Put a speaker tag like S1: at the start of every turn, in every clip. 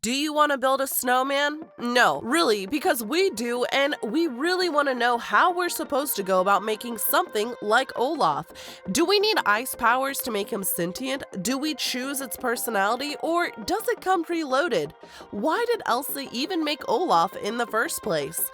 S1: Do you want to build a snowman? No, really, because we do, and we really want to know how we're supposed to go about making something like Olaf. Do we need ice powers to make him sentient? Do we choose its personality, or does it come preloaded? Why did Elsa even make Olaf in the first place?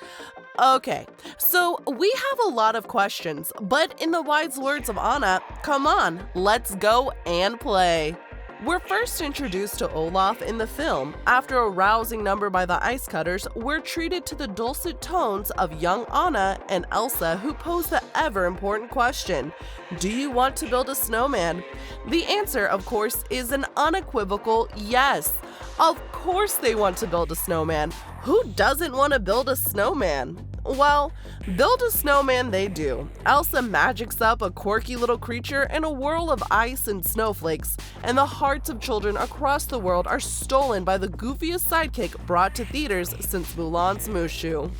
S1: Okay, so we have a lot of questions, but in the wise words of Anna, come on, let's go and play. We're first introduced to Olaf in the film. After a rousing number by the Ice Cutters, we're treated to the dulcet tones of young Anna and Elsa, who pose the ever-important question, do you want to build a snowman? The answer, of course, is an unequivocal yes. Of course they want to build a snowman. Who doesn't want to build a snowman? Well, build a snowman they do. Elsa magics up a quirky little creature in a whirl of ice and snowflakes, and the hearts of children across the world are stolen by the goofiest sidekick brought to theaters since Mulan's Mushu.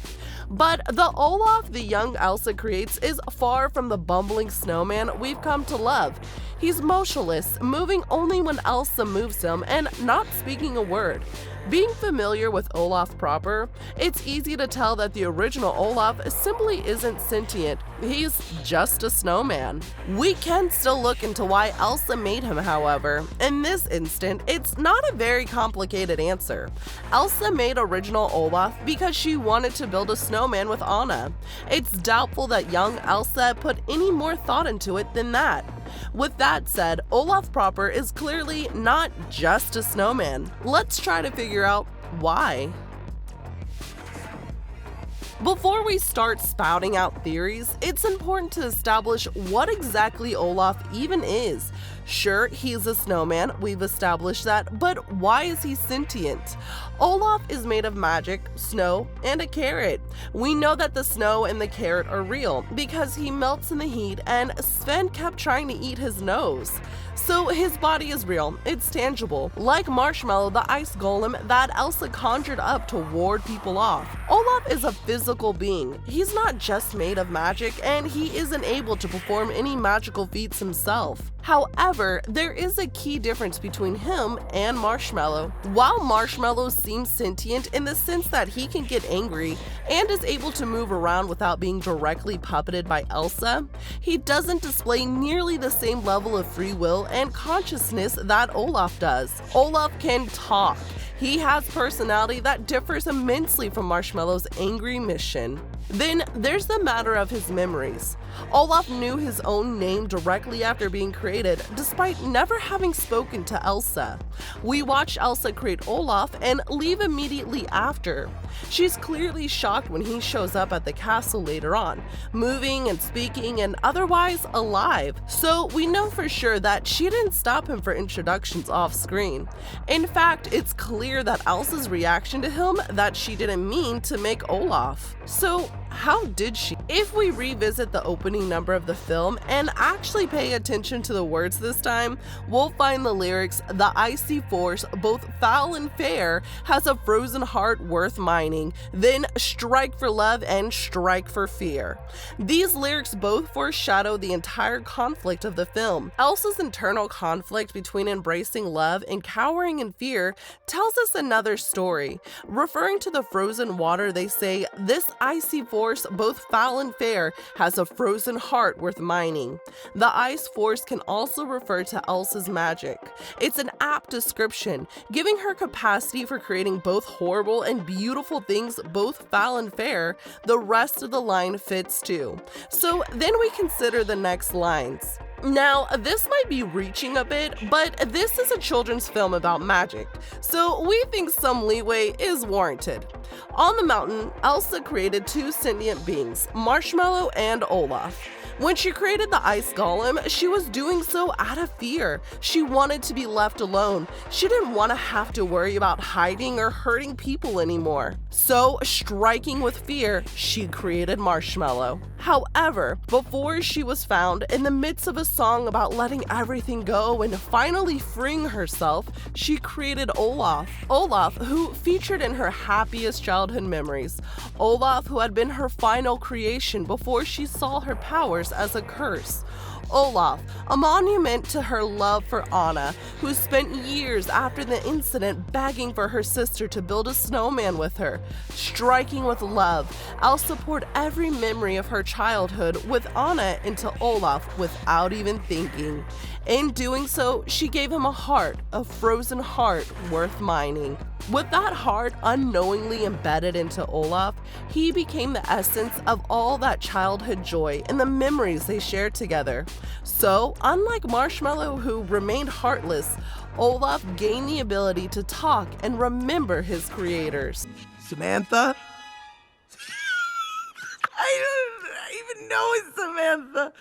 S1: But the Olaf the young Elsa creates is far from the bumbling snowman we've come to love. He's motionless, moving only when Elsa moves him and not speaking a word. Being familiar with Olaf proper, it's easy to tell that the original Olaf simply isn't sentient. He's just a snowman. We can still look into why Elsa made him, however. In this instant, it's not a very complicated answer. Elsa made original Olaf because she wanted to build a snowman with Anna. It's doubtful that young Elsa put any more thought into it than that. With that said, Olaf proper is clearly not just a snowman. Let's try to figure out why. Before we start spouting out theories, it's important to establish what exactly Olaf even is. Sure, he's a snowman, we've established that, but why is he sentient? Olaf is made of magic, snow, and a carrot. We know that the snow and the carrot are real because he melts in the heat and Sven kept trying to eat his nose. So his body is real, it's tangible, like Marshmallow, the ice golem that Elsa conjured up to ward people off. Olaf is a physical being. He's not just made of magic, and he isn't able to perform any magical feats himself. However, there is a key difference between him and Marshmallow. While Marshmallow seems sentient in the sense that he can get angry and is able to move around without being directly puppeted by Elsa, he doesn't display nearly the same level of free will and consciousness that Olaf does. Olaf can talk. He has personality that differs immensely from Marshmallow's angry mission. Then there's the matter of his memories. Olaf knew his own name directly after being created, despite never having spoken to Elsa. We watch Elsa create Olaf and leave immediately after. She's clearly shocked when he shows up at the castle later on, moving and speaking and otherwise alive. So we know for sure that she didn't stop him for introductions off screen. In fact, it's clear that Elsa's reaction to him that she didn't mean to make Olaf. So how did she? If we revisit the opening number of the film and actually pay attention to the words this time, we'll find the lyrics, "The icy force, both foul and fair, has a frozen heart worth mining, then strike for love and strike for fear." These lyrics both foreshadow the entire conflict of the film. Elsa's internal conflict between embracing love and cowering in fear tells us another story. Referring to the frozen water, they say, "This icy force, both foul and fair, has a frozen heart worth mining." The ice force can also refer to Elsa's magic. It's an apt description, giving her capacity for creating both horrible and beautiful things, both foul and fair. The rest of the line fits too. So then we consider the next lines. Now, this might be reaching a bit, but this is a children's film about magic, so we think some leeway is warranted. On the mountain, Elsa created two sentient beings, Marshmallow and Olaf. When she created the ice golem, she was doing so out of fear. She wanted to be left alone. She didn't want to have to worry about hiding or hurting people anymore. So, striking with fear, she created Marshmallow. However, before she was found, in the midst of a song about letting everything go and finally freeing herself, she created Olaf. Olaf, who featured in her happiest childhood memories. Olaf, who had been her final creation before she saw her powers as a curse. Olaf, a monument to her love for Anna, who spent years after the incident begging for her sister to build a snowman with her. Striking with love, Elsa poured every memory of her childhood with Anna into Olaf without even thinking. In doing so, she gave him a heart, a frozen heart worth mining. With that heart unknowingly embedded into Olaf, he became the essence of all that childhood joy and the memories they shared together. So, unlike Marshmallow, who remained heartless, Olaf gained the ability to talk and remember his creators.
S2: Samantha? I don't even know it's Samantha.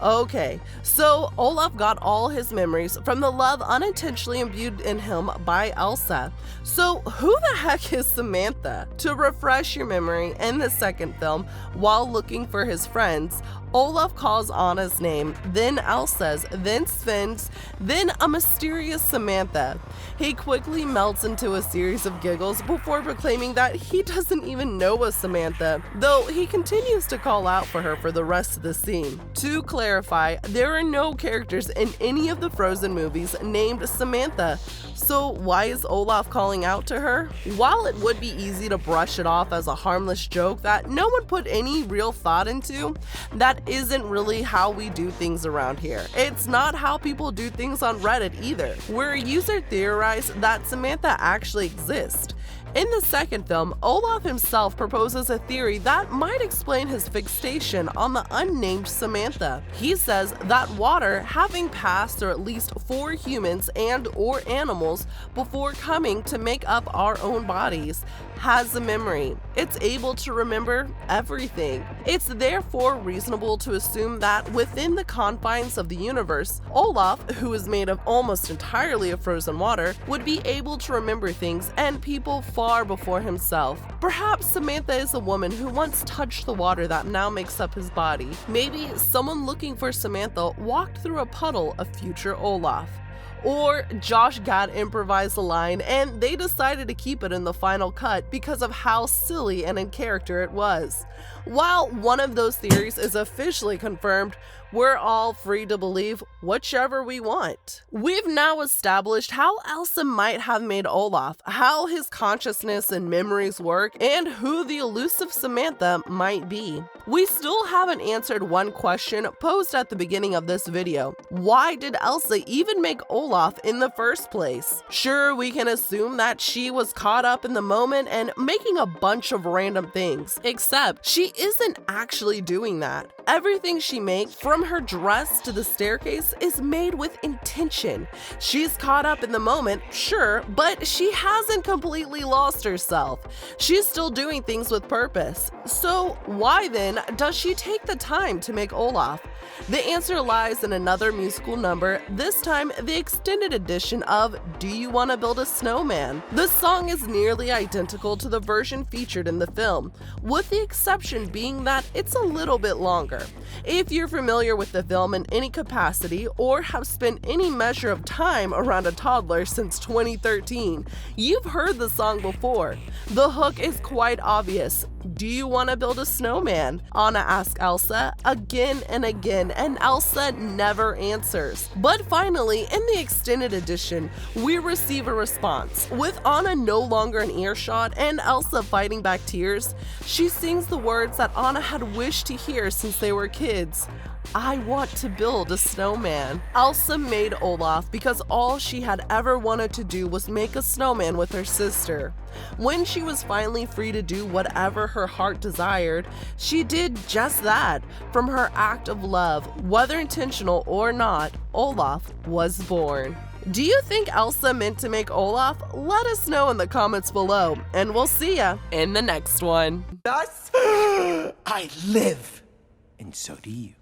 S1: Okay, so Olaf got all his memories from the love unintentionally imbued in him by Elsa. So who the heck is Samantha? To refresh your memory, in the second film, while looking for his friends, Olaf calls Anna's name, then Elsa's, then Sven's, then a mysterious Samantha. He quickly melts into a series of giggles before proclaiming that he doesn't even know a Samantha, though he continues to call out for her for the rest of the scene. To clarify, there are no characters in any of the Frozen movies named Samantha, so why is Olaf calling out to her? While it would be easy to brush it off as a harmless joke that no one put any real thought into, that isn't really how we do things around here. It's not how people do things on Reddit either, where a user theorized that Samantha actually exists. In the second film, Olaf himself proposes a theory that might explain his fixation on the unnamed Samantha. He says that water, having passed through at least 4 humans and or animals before coming to make up our own bodies, has a memory. It's able to remember everything. It's therefore reasonable to assume that within the confines of the universe, Olaf, who is made of almost entirely of frozen water, would be able to remember things and people far before himself. Perhaps Samantha is a woman who once touched the water that now makes up his body. Maybe someone looking for Samantha walked through a puddle of future Olaf. Or Josh Gad improvised a line and they decided to keep it in the final cut because of how silly and in character it was. While one of those theories is officially confirmed, we're all free to believe whichever we want. We've now established how Elsa might have made Olaf, how his consciousness and memories work, and who the elusive Samantha might be. We still haven't answered one question posed at the beginning of this video. Why did Elsa even make Olaf in the first place? Sure, we can assume that she was caught up in the moment and making a bunch of random things, except she isn't actually doing that. Everything she makes, from her dress to the staircase, is made with intention. She's caught up in the moment, sure, but she hasn't completely lost herself. She's still doing things with purpose. So why then does she take the time to make Olaf? The answer lies in another musical number, this time the extended edition of Do You Wanna Build a Snowman? The song is nearly identical to the version featured in the film, with the exception being that it's a little bit longer. If you're familiar with the film in any capacity or have spent any measure of time around a toddler since 2013, you've heard the song before. The hook is quite obvious. Do you want to build a snowman? Anna asks Elsa again and again, and Elsa never answers. But finally, in the extended edition, we receive a response. With Anna no longer in earshot and Elsa fighting back tears, she sings the words that Anna had wished to hear since they were kids. I want to build a snowman. Elsa made Olaf because all she had ever wanted to do was make a snowman with her sister. When she was finally free to do whatever her heart desired, she did just that. From her act of love, whether intentional or not, Olaf was born. Do you think Elsa meant to make Olaf? Let us know in the comments below, and we'll see ya in the next one.
S2: Thus, I live, and so do you.